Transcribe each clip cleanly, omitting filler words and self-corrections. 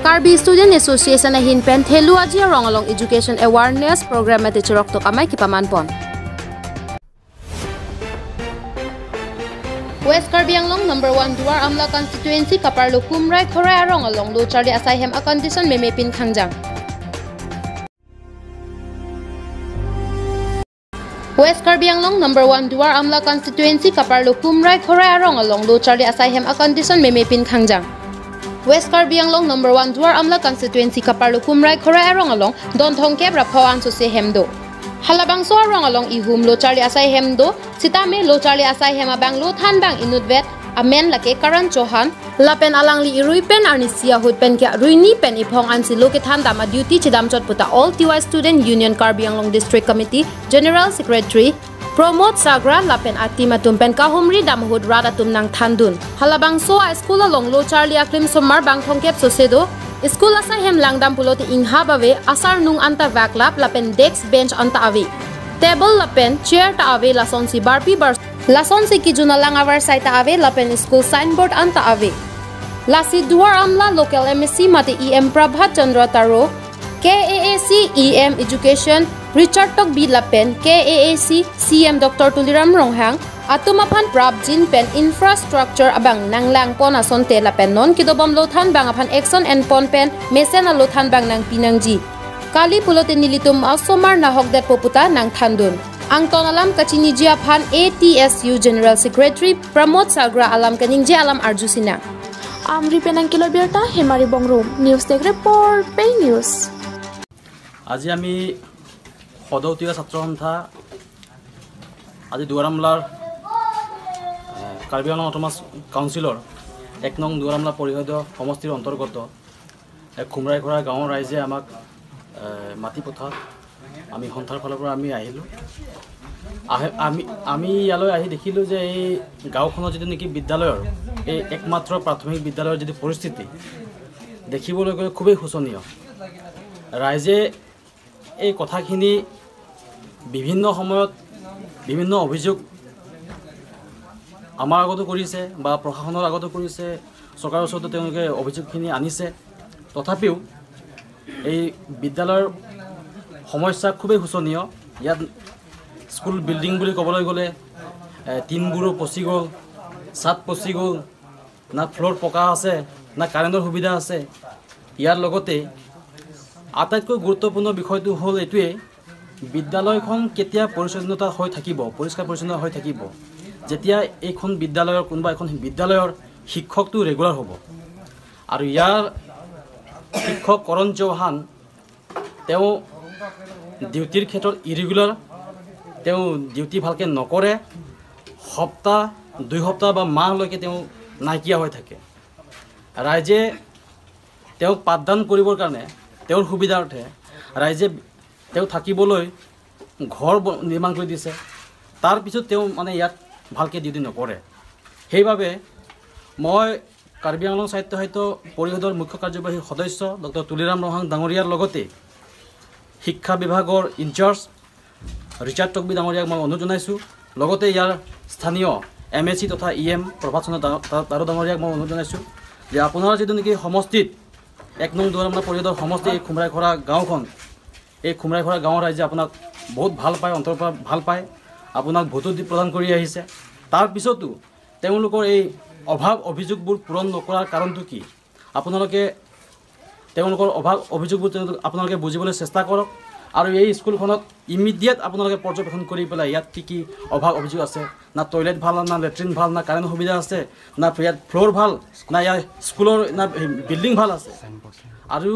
Karbi Student Association hinpen thelu aji rongalong education awareness program ate chorok to kamay kipaman pon. West Karbi Anglong number 1 Duar Amla constituency Kaparlo Kumrai Korea rongalong lo charli asayhem a condition memepin khangjang. West Karbi Anglong number 1 Duar Amla constituency Kaparlo Kumrai Korea rongalong lo charli asayhem a condition memepin khangjang. West Karbi Anglong number 1 Duar Amla constituency Kaparlo Kumrai Korea rongalong don thongke brapawan so se hemdo. Halabang so rongalong ihum lo charli asayhem do sitame lo charli asayhem abang lo than bang inudvet amen lake Karan Chauhan lapen alang li irui pen arnisia hut pen kya ruini pen ipong ansi lo ke than dama duty chidam chot puta all TY Student Union Karbi Anglong District Committee General Secretary Promote Sagra lapen atima tumpen kahumri damhud rada tumnang thandun halabang so a school along lo charli aklim somar bang thongkep sosedo school asayhem langdam puloti ingha bawe asar nung anta vaklap lapen desk bench anta ave table lapen chair ta ave lason si barpi bar lason si kijuna langavar saita ave lapen school signboard anta ave lasi Duar Amla local MSc mate EM Prabhat Chandra Taro KAAC EM Education Richard Tok B lapen KAAC CM Dr. Tuliram Ronghang atumapan prabjin pen infrastructure abang nanglang pon asonte lapen non kidobam lothan bang apan action and pon pen mesen lothan bang nang pinangji kali pulote nilitum asomar na hokdet poputa nang thandun ang tonalam kachini jia phan ATSU General Secretary Pramod Sagra alam kaningje alam arjusina amri penang kilo berta hemari bongrum news tech report pay news আজি আমি সদৌতীয়া ছাত্ৰ সন্থা আজি দুৱাৰ আমলাৰ Karbi Anglong autonomous কাউন্সিলৰ 1 নং দুৱাৰ আমলা পৰিষদ সমষ্টিৰ অন্তৰ্গত খুমৰাই খৰা গাঁৱৰ ৰাইজে আমাক মাটি পঠা আমি সন্থাৰ ফালৰ পৰা আমি আহিলোঁ আমি ইয়ালৈ আহি দেখিলোঁ যে এই গাঁওখনৰ যিটো নেকি বিদ্যালয়ৰ এই একমাত্ৰ প্ৰাথমিক বিদ্যালয়ৰ যিটো পৰিস্থিতি দেখিবলৈ গ'লে খুবেই শোচনীয় ৰাইজে এই কথাখিনি বিভিন্ন সময়ত বিভিন্ন অভিযোগ আমাৰ আগতো কৰিছে বা প্ৰশাসনৰ আগতো কৰিছে চৰকাৰৰ ওচৰতো তেওঁলোকে অভিযোগখিনি আনিছে তথাপিও এই বিদ্যালয়ৰ সমস্যা খুবেই শোচনীয় ইয়াত স্কুল বিল্ডিং বুলি ক'বলৈ গ'লে টিনবোৰো পচি গ'ল ছাদ পচি গ'ল না ফ্ল'ৰ পকা আছে না কাৰেণ্টৰ সুবিধা আছে ইয়াৰ লগতে আটাইতকৈ গুৰুত্বপূৰ্ণ বিষয়টো হ'ল এইটোৱে বিদ্যালয়খন কেতিয়া পৰিচ্ছন্নতা হৈ থাকিব পৰিষ্কাৰ পৰিচ্ছন্ন হৈ থাকিব যেতিয়া এইখন বিদ্যালয়ৰ কোনোবা এখন বিদ্যালয়ৰ শিক্ষকটো ৰেগুলাৰ হ'ব আৰু ইয়াৰ শিক্ষক কৰণ চৌহান তেওঁ ডিউটিৰ ক্ষেত্ৰত ইৰেগুলাৰ তেওঁ ডিউটি ভালকৈ নকৰে সপ্তাহ 2 সপ্তাহ বা মাহলৈকে তেওঁ নাইকিয়া হৈ থাকে ৰাইজে তেওঁক পাঠদান কৰিবৰ কাৰণে তেওঁৰ সুবিধাৰ্থে ৰাইজে তেওঁ থাকিবলৈ ঘৰ নিৰ্মাণ কৰি দিছে তাৰ পিছত তেওঁ মানে ইয়াত ভালকৈ ডিউটি নকৰে সেইবাবে মই কাৰ্বি আংলং সাহিত্য পৰিষদৰ মুখ্য কাৰ্যবাহী সদস্য ডক্টৰ তুলিৰাম ৰহাং ডাঙৰীয়াৰ লগতে শিক্ষা বিভাগৰ ইনচাৰ্জ ৰিচাৰ্ড টকবি ডাঙৰীয়াক মই অনুৰোধ জনাইছোঁ লগতে ইয়াৰ স্থানীয় MSc তথা EM প্ৰভাত চন্দ্ৰ তাৰো ডাঙৰীয়াক মই অনুৰোধ জনাইছোঁ যে আপোনাৰ যিটো নেকি সমষ্টিত 1 নং দুৱাৰ আমলা পৰিষদৰ সমষ্টি এই খুমৰাই খৰা গাঁওখন এই খুমৰাই খৰা গাঁৱৰ ৰাইজে আপোনাক বহুত ভাল পায় অন্তৰৰ পৰা ভাল পায় আপোনাক ভোটো প্ৰদান কৰি আহিছে তাৰ পিছতো তেওঁলোকৰ এই অভাৱ অভিযোগবোৰ পূৰণ নকৰাৰ কাৰণটো কি আপোনালোকে তেওঁলোকৰ অভাৱ অভিযোগবোৰ আপোনালোকে বুজিবলৈ চেষ্টা কৰক আৰু এই স্কুলখনত ইমিডিয়েট আপোনালোকে পৰ্যবেক্ষণ কৰি পেলাই ইয়াত কি অভাৱ অভিযোগ আছে না টয়লেট ভাল না লেট্ৰিন ভাল না কাৰেণ্ট সুবিধা আছে না ইয়াত ফ্ল'ৰ ভাল না ইয়াৰ স্কুলৰ না বিল্ডিং ভাল আছে আৰু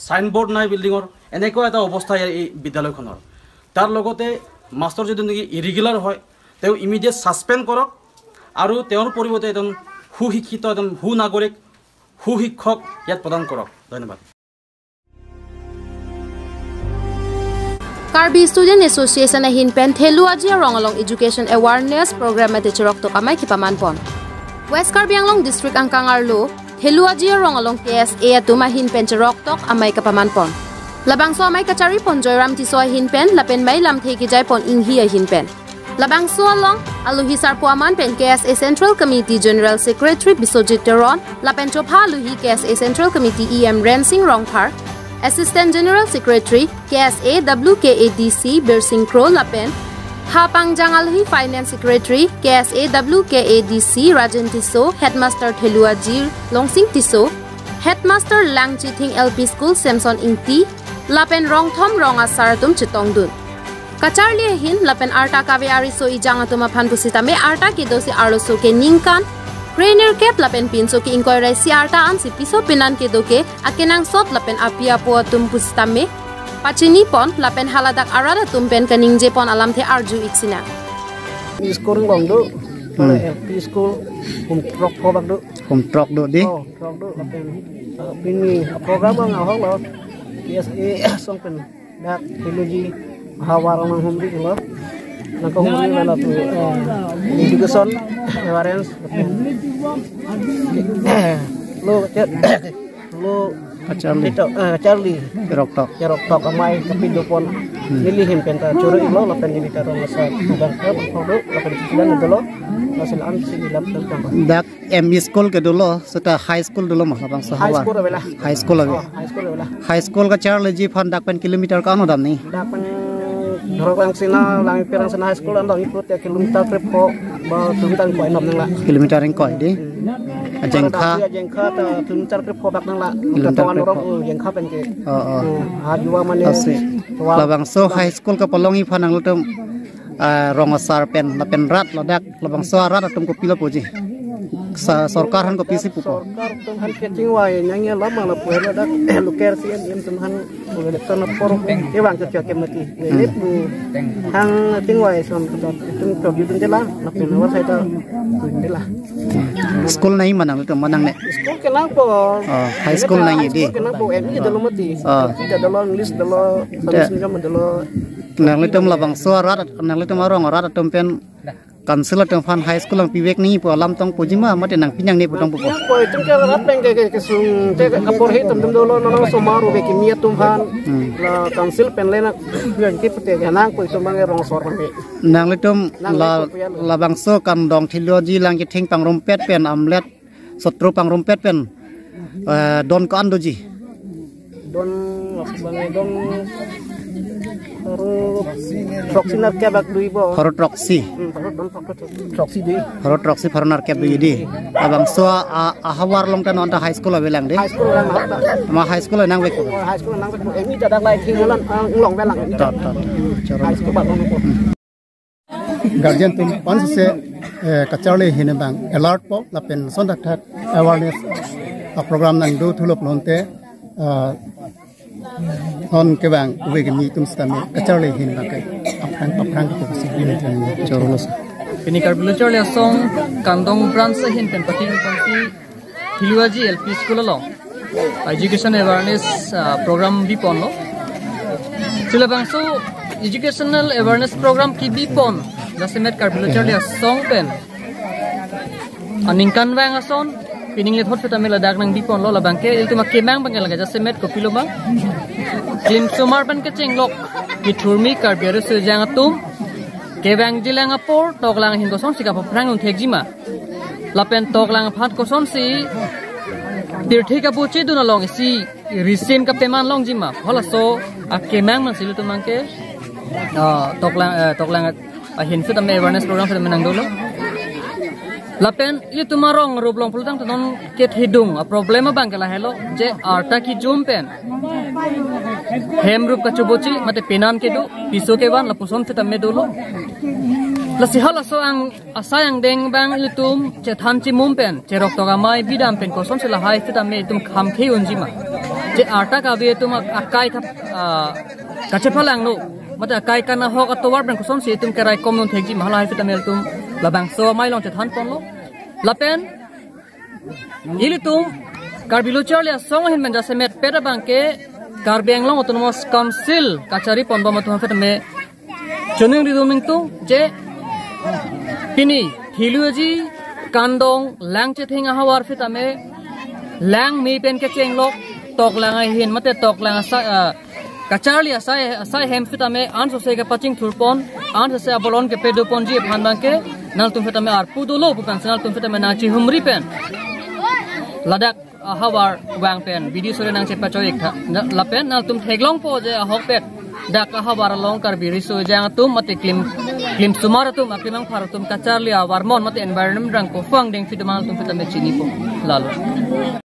সাইনবোৰ্ড নাই বিল্ডিঙৰ এনেকুৱা এটা অৱস্থা এই বিদ্যালয়খনৰ তাৰ লগতে মাষ্টৰ যদি নেকি ইৰেগুলাৰ হয় তেওঁ ইমিডিয়েট ছাছপেণ্ড কৰক আৰু তেওঁৰ পৰিৱৰ্তে এজন সুশিক্ষিত এজন সুনাগৰিক সুশিক্ষক ইয়াত প্ৰদান কৰক ধন্যবাদ Karbi Student Association hinpen thelu aji rongalong education awareness program ate chorok to kamay kipaman pon West Karbi Anglong District angkangarlo thelu aji rongalong KSA atuma hinpen chorok tok amay kapaman pon labangso amay kachari pon Joyram tiso hinpen lapen mai lam theki jai pon inghi hinpen Labang sualong aluhi sarpuaman pen KSA Central Committee General Secretary Bisojit Teron, lapen chopha aluhi KSA Central Committee EM Rensing Rongthar, Assistant General Secretary KSA WKADC Birsing Kro lapen, Hapangjang aluhi Finance Secretary KSA WKADC Rajan Tiso, Headmaster Thelua Jir Longsing Tiso, Headmaster Lang Chithing LP School Samson Ingti, lapen Rongthom Ronga Saratum Chitongdun. Kacharli hin lapen arta kawe ariso ijang atuma phanpusita me arta ki dosi arloso ke ningkan trainer cap lapen pinso ki ingkoi rai si arta an si piso pinan ke doke akenang sot lapen apia po tum pusita me pachini pon lapen haladak arada tumpen kaning je pon alam the arju iksina school ngong do LP school trok ko bak do trok do di trok do lapen pini program ngau hong lo KSA song pen dak teknologi hawar mang humri lo nang ko humri mana tu education awareness lo Charlie rok tok amai kapindo pon nilihin penta choro ilo lapen dilita ro masa bang ko lapen silan dolo hasil am silam tentang dak ME school ke dulu serta high school dulu mah bang sahawa high school ka Charlie ji fan dak pen kilometer ka dam ni dak pen dorong sina lang pirang sana high school andong ikut ya kilometer trip ko ba tuntan ko enam nang la kilometer eng ko di jengkha ta kilometer trip ko bak nang la tawan orang jengkha pen ke ha juwa mane labang so high school ka polongi phanang lutum rongasar pen lapen rat ladak labang so rat atum ko pila puji सरकार हन को PC पुको सरकार तुम हन के चिंगवाय न्यांगे लमा ल पहले dak luker sien yen tum han boleh ton por ke bang ke ke mati ini bu hang चिंगवाय son tum to yudun jela lapen war sai ta jela school nahi manang to manang ne school ke nang po high school nahi di ke nang po ME dalo mati tidak dalo english dalo sangam dalo nang litum labang so rat nang litum arong rat atum pen kansel tong fan high school ang piwek ni po alam tong pujima mate nang pinyang ni putong pupo po tum ke rat peng ke sung te kapor he tum dolo no so maru be ki mia tum fan la kansel pen lena yan ki pete hanang po tum bang rong sor pang nang litum la bang so kan dong trilogy lang ki thing pang rompet pen amlet sotro pang rompet pen don ko andoji don proxy nar ke bak dui bo horo proxy di horo proxy farnar ke dui di abang so ahawar long tan on high school abelang de high school lang ma high school nang wek emi ta dak lai thing lan long belang high school ba long ko guardian tum pan se kacharle hine bang alert po lapen sondak that awareness program nang do thulop lonte hon ke bang we ke mi tum stame kacharle hin ba ke apang ko si ni choros ini karbilo charle song kandong branch hin pen pati pati Thiluaji LP school lo education awareness program bi pon lo sila bang so educational awareness program ki bi pon jasemet karbilo charle song pen aningkan wang ason pining le thot feta mela dak nang bi pon lo la bangke il tuma kemang bangal ga jasemet ko pilo bang Kim sumar ban ke cenglok ki thurmi karbiare se jang atum kebang jilang apor toklang hin koson sika phrang un thekjima lapen toklang phat koson si tirthi ka buche duna long si recent ka peman long jima hola so akemang man silu tumangke toklang hin fit ame awareness program fit menang dolo lapen ye tumarong rublong pultang ton ket hidung a problema bang kala hello je arta ki jum pen hem rup ka chubochi mate penan ke do piso ke wan la puson fit ame dolo la sihala so ang asayang deng bang itum che tham chi mum pen che rok to ga mai bidam pen koson se la hai fit ame tum kham the unjima je arta ka be tum akai thap ka che phalang no mate akai kana hok atowar pen koson se tum kerai komun thekji mahala hai fit ame tum labang so mai long che than pon lo lapen ilitum karbilo charle song hin men jasemet pera bangke karbeng long autonomous council kachari pon ba matum fet me choning riduming tu je pini Thiluaji kandong lang che thinga hawar fit ame lang mi pen ke chenglok tok lang ai hin mate tok lang Kacharli asai hem fitame an sose ke paching thurpon an sose abolon ke pedopon ji phandang ke nal tum fitame ar pudolo bukan senal tum fitame nachi humri pen ladak hawar wang pen video sore nang chepa choik tha lapen nal tum theglong po je hok pet dak hawar long kar biri so jang tum mate klim sumar tum aklimang phar tum Kacharli warmon mate environment rang ko fang ding fitamal tum fitame chini po lalo